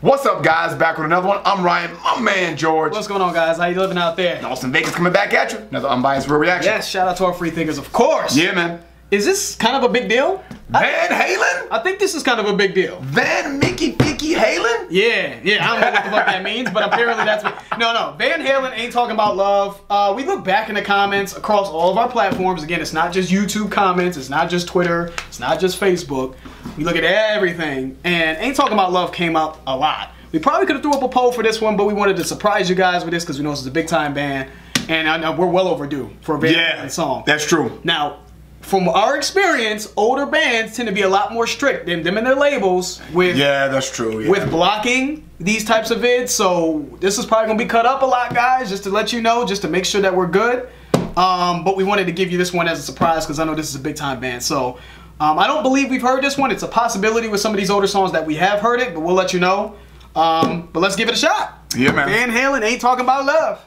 What's up, guys? Back with another one. I'm Ryan, my man George. What's going on, guys? How you living out there? Austin Vegas coming back at you. Another unbiased real reaction. Yes, shout out to our free thinkers, of course. Yeah, man. Is this kind of a big deal? Van Halen? I think this is kind of a big deal. Van Mickey Picky Halen? Yeah, I don't know what the fuck that means, but apparently that's what... No, Van Halen ain't talking about love. We look back in the comments across all of our platforms. Again, it's not just YouTube comments, it's not just Twitter, it's not just Facebook. We look at everything, and Ain't Talking About Love came up a lot. We probably could have threw up a poll for this one, but we wanted to surprise you guys with this because we know this is a big time band, and I know we're well overdue for a Van Halen song. That's true. Now, from our experience, older bands tend to be a lot more strict than them and their labels with that's true. Yeah. with blocking these types of vids. So this is probably gonna be cut up a lot, guys, just to let you know, just to make sure that we're good. But we wanted to give you this one as a surprise because I know this is a big time band. So I don't believe we've heard this one. It's a possibility with some of these older songs that we have heard it, but we'll let you know. But let's give it a shot. Yeah, man. Van Halen, Ain't Talking About Love.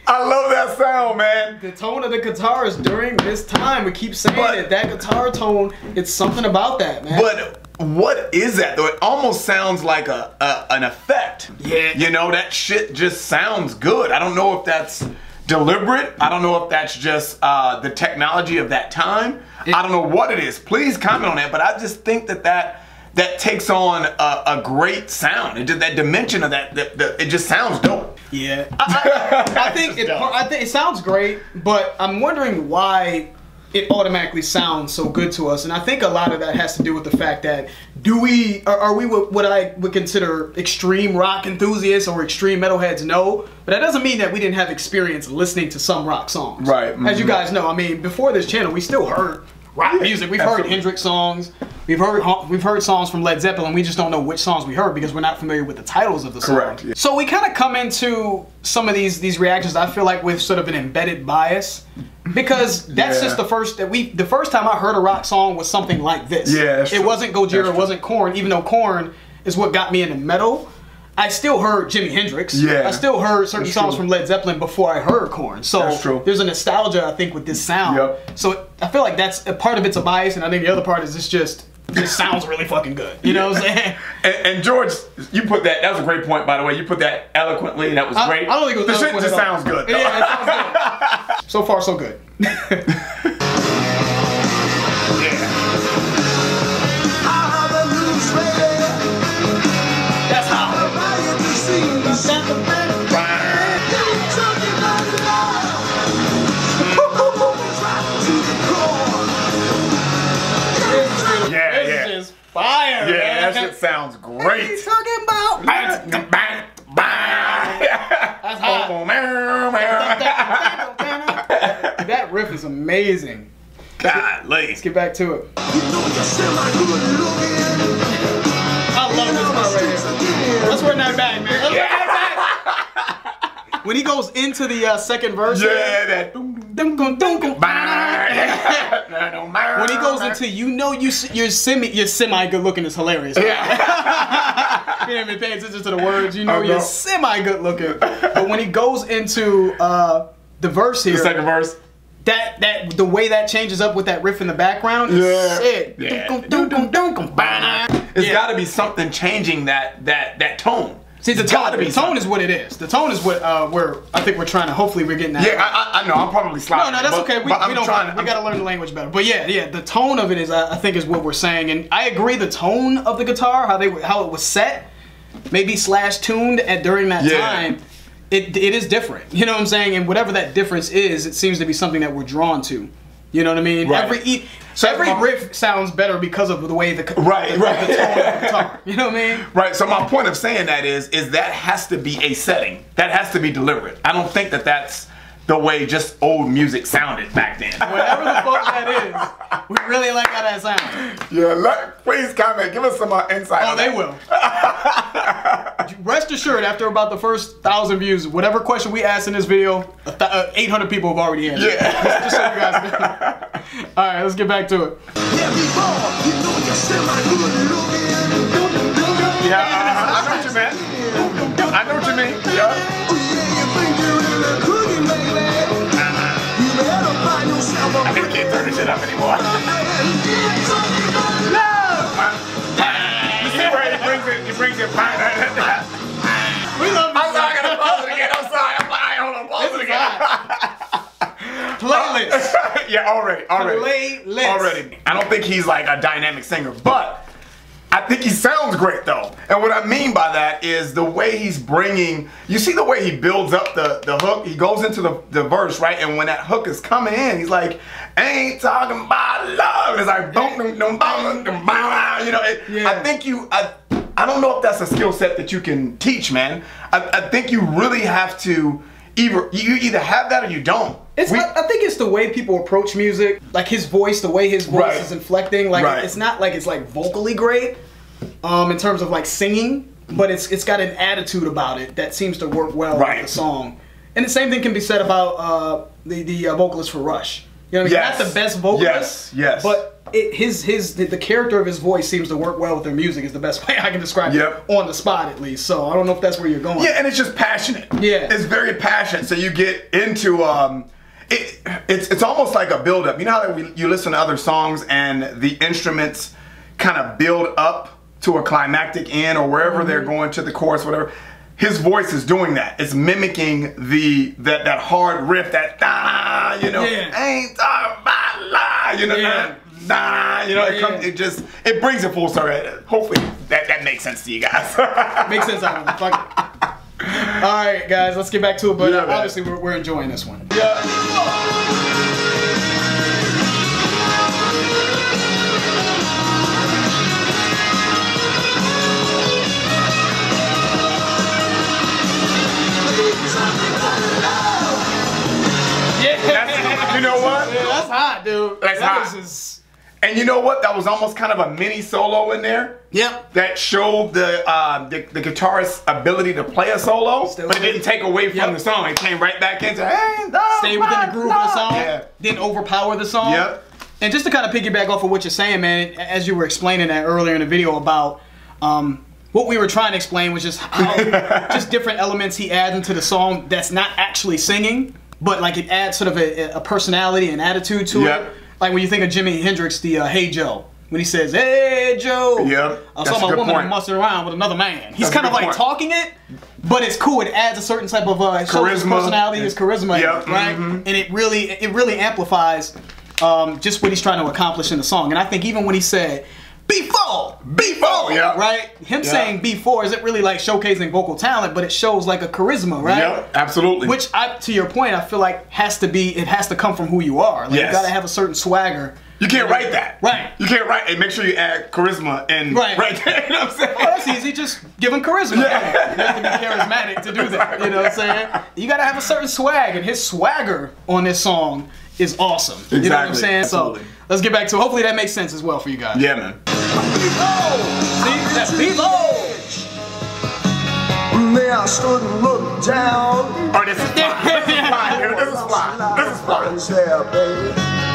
I love that sound, man. The tone of the guitars during this time, we keep saying it. That guitar tone, it's something about that, man. But what is that though? It almost sounds like an effect. Yeah. You know, that shit just sounds good. I don't know if that's deliberate. I don't know if that's just the technology of that time. I don't know what it is. Please comment on that. But I just think that takes on a great sound. It just, that dimension of that, it just sounds dope. Yeah, I think it sounds great, but I'm wondering why it automatically sounds so good to us. And I think a lot of that has to do with the fact that are we what I would consider extreme rock enthusiasts or extreme metalheads? No, but that doesn't mean that we didn't have experience listening to some rock songs. Right. As you guys know, I mean, before this channel, we still heard rock music. We've heard Hendrix songs. We've heard songs from Led Zeppelin. We just don't know which songs we heard because we're not familiar with the titles of the songs. Correct. Yeah. So we kind of come into some of these reactions, I feel like, with sort of an embedded bias, because that's just the first time I heard a rock song was something like this. Yeah, that's it true. wasn't Gojira, it wasn't Korn, even though Korn is what got me into metal. I still heard Jimi Hendrix. Yeah. I still heard certain songs from Led Zeppelin before I heard Korn. So that's true. There's a nostalgia, I think, with this sound. Yep. So I feel like that's a part of it's a bias, and I think the other part is this sounds really fucking good. You know what I'm saying? And George, you put that was a great point, by the way. You put that eloquently. That was great. I don't think it was eloquent. The shit just sounds good. Yeah, it sounds good. So far, so good. That's how. This is fire. Yeah, that shit sounds great. What are you talking about? That's hot. That riff is amazing. Golly. Let's get back to it. I love this part right here. Let's run that back, man. Let's run that back. When he goes into the second verse, that. when he goes into you're semi good looking is hilarious. Yeah. You haven't been paying attention to the words. You know you're semi good looking. But when he goes into the verse here, the second verse, the way that changes up with that riff in the background is sick. Yeah. It's got to be something changing that tone. See, the tone is what it is. The tone is what I think we're trying to. Hopefully, we're getting that. Yeah, I know. I'm probably sloppy. No, that's okay. We got to learn the language better. But yeah. The tone of it is, I think, is what we're saying. And I agree. The tone of the guitar, how it was set, maybe /tuned during that time. It is different. You know what I'm saying? And whatever that difference is, it seems to be something that we're drawn to. You know what I mean? Right. Every riff sounds better because of the way the tone of the guitar. You know what I mean? Right. So my point of saying that is that has to be a setting. That has to be deliberate. I don't think that's the way just old music sounded back then. Whatever the fuck that is, we really like how that sounds. Yeah, please comment. Give us some insight. Oh, they will. Rest assured, after about the first 1,000 views, whatever question we asked in this video, 800 people have already answered. Yeah. Just so you guys know. All right, let's get back to it. Yeah. I just can't turn this shit up anymore. You see where it brings it back. We love this. I'm sorry, I gotta pause it again. I'm sorry. I'm like, hold on, pause it again. Playlist. Yeah, already. Playlist. Already. I don't think he's like a dynamic singer, but I think he sounds great though. And what I mean by that is the way he's bringing, you see the way he builds up the hook, he goes into the verse, right? And when that hook is coming in, he's like, ain't talking about love. It's like, boom, boom, boom, boom, boom, boom, you know, I think I don't know if that's a skill set that you can teach, man. I think you really have to, you either have that or you don't. I think it's the way people approach music, like his voice, the way his voice is inflecting. Like it's not like it's like vocally great, in terms of like singing, but it's got an attitude about it that seems to work well with the song. And the same thing can be said about the vocalist for Rush. You know what I mean? Not the best vocalist, but the character of his voice seems to work well with their music is the best way I can describe it on the spot at least. So I don't know if that's where you're going. Yeah, and it's just passionate. Yeah. It's very passionate. So you get into it's almost like a build-up. You know how you listen to other songs and the instruments kind of build up to a climactic end or wherever they're going to the chorus, whatever. His voice is doing that. It's mimicking that hard riff, that da, you know, ain't talking about la, you know, da, you know, it brings it full circle. Hopefully that makes sense to you guys. Makes sense out of it. Fuck it. All right, guys, let's get back to it. But obviously, we're enjoying this one. You know what? Yeah, that's hot, dude. That's hot. And you know what? That was almost kind of a mini solo in there. Yep. That showed the guitarist's ability to play a solo, but it didn't take away from the song. It came right back into stay within the groove of the song. Yeah. Didn't overpower the song. Yep. And just to kind of piggyback off of what you're saying, man, as you were explaining that earlier in the video about what we were trying to explain was just how just different elements he adds into the song that's not actually singing, but like it adds sort of a personality and attitude to it. Like when you think of Jimi Hendrix, the Hey Joe, when he says, hey Joe, I saw my woman mussing around with another man. He's kind of like talking it, but it's cool. It adds a certain type of charisma, personality, his charisma, right? And it really amplifies just what he's trying to accomplish in the song. And I think even when he said, before, right? Him saying before isn't really like showcasing vocal talent, but it shows like a charisma, right? Yep, absolutely. Which, to your point, I feel like has to come from who you are. Like you gotta have a certain swagger. You can't write that. Right. You can't write, and make sure you add charisma and right there. You know what I'm saying? Oh, that's easy. Just give him charisma. You have to be charismatic to do that. You know what I'm saying? You gotta have a certain swag, and his swagger on this song is awesome. Exactly. You know what I'm saying? Absolutely. So let's get back to it. Hopefully that makes sense as well for you guys. Yeah, man. See? That's Bevo! There I stood and looked down. Oh, this is fly. This is fly, dude. This is fly. This is fly.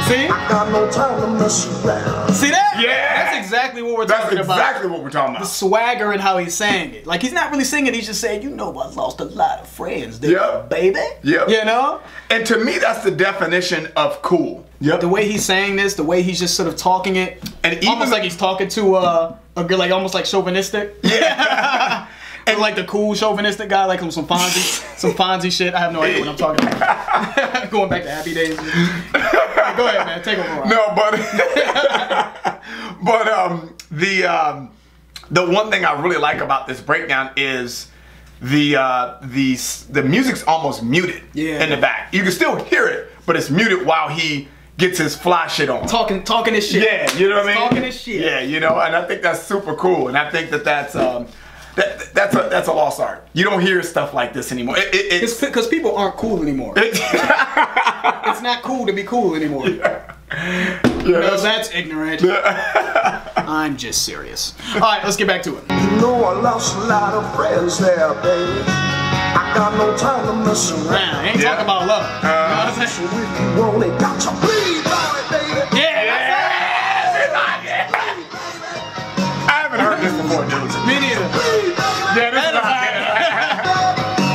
See? I got no time to mess around. See that? Yeah. That's exactly what we're talking about. That's exactly what we're talking about. The swagger and how he's saying it. Like, he's not really singing, he's just saying, you know, I lost a lot of friends there, baby. Yep. You know? And to me, that's the definition of cool. Yep. The way he's saying this, the way he's just sort of talking it, and even almost like he's talking to a girl, like almost like chauvinistic. Yeah. And like the cool chauvinistic guy, like some Fonzie shit. I have no idea what I'm talking about. Going back to Happy Days. Go ahead, man. Take over. No, but the one thing I really like about this breakdown is the music's almost muted in the back. You can still hear it, but it's muted while he gets his fly shit on. Talking his shit. Yeah, you know what I mean? Talking his shit. Yeah, you know, and I think that's super cool. And I think that's a lost art. You don't hear stuff like this anymore. It's because people aren't cool anymore. It's not cool to be cool anymore. No, that's ignorant. I'm just serious. All right, let's get back to it. You know I lost a lot of friends there, baby. I got no time to mess around. I ain't talking about love. You know what I'm saying? So if you want it, got to bleed on it, baby. I haven't heard this before, dude. Me neither. Yeah, this is hot.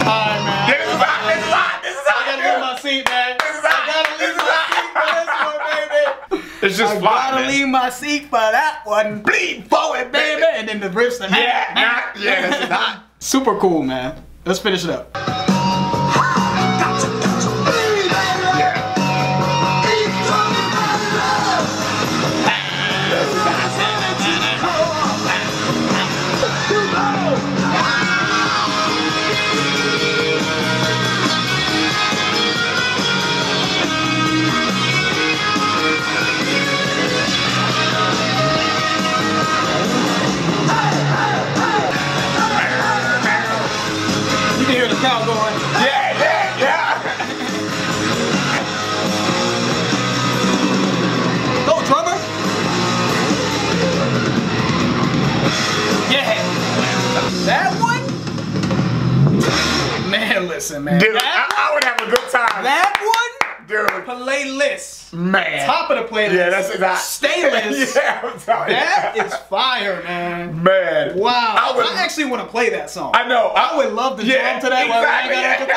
Alright, man. This is hot. I gotta leave my seat, man. This is hot. It's just I fly, gotta man. leave my seat for that one. Bleed forward, Baby. baby. And then the riffs. And Yeah, this is hot. Super cool, man. Let's finish it up. You can hear the crowd going. Yeah. Go, drummer. Yeah. That one? Man, listen, man. Dude, That I would have a good time. That one? Dude. Playlist. Man. Top of the playlist. Yeah, that's hot. Stainless. Yeah, I'm telling you. That is fire, man. Man. Wow. I actually want to play that song. I know. I would love to jam to that. Exactly.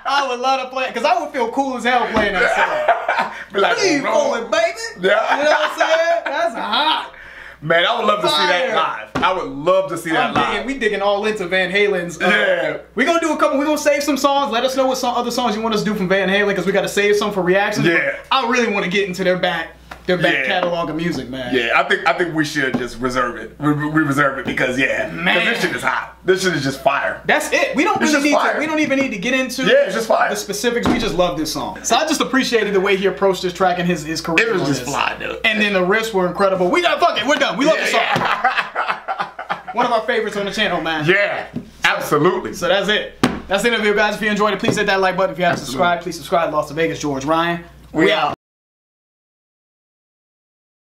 I would love to play it because I would feel cool as hell playing that song. Be like, Leave bro. forward, baby. Yeah. You know what I'm saying? That's hot. Man, I would love to see Fire. that live. I would love to see that live. We digging all into Van Halen's. Yeah. We're gonna do a couple. We're gonna save some songs. Let us know what other songs you want us to do from Van Halen because we got to save some for reactions. Yeah. But I really want to get into their back Yeah. catalog of music, man. Yeah, I think we should just reserve it. We reserve it because Man. this shit is hot. This shit is just fire. That's it. We don't It's really just need fire. to. We don't even need to get into Yeah, it's just fire. the specifics. We just love this song. So I just appreciated the way he approached this track and his career. It was on just this. fly, dude. And then the riffs were incredible. We got fuck it. We're done. We love the song. Yeah. One of our favorites on the channel, man. Yeah, absolutely. So that's it. That's the interview, guys. If you enjoyed it, please hit that like button. If you haven't subscribed, please subscribe. Las Vegas, George Ryan. We out.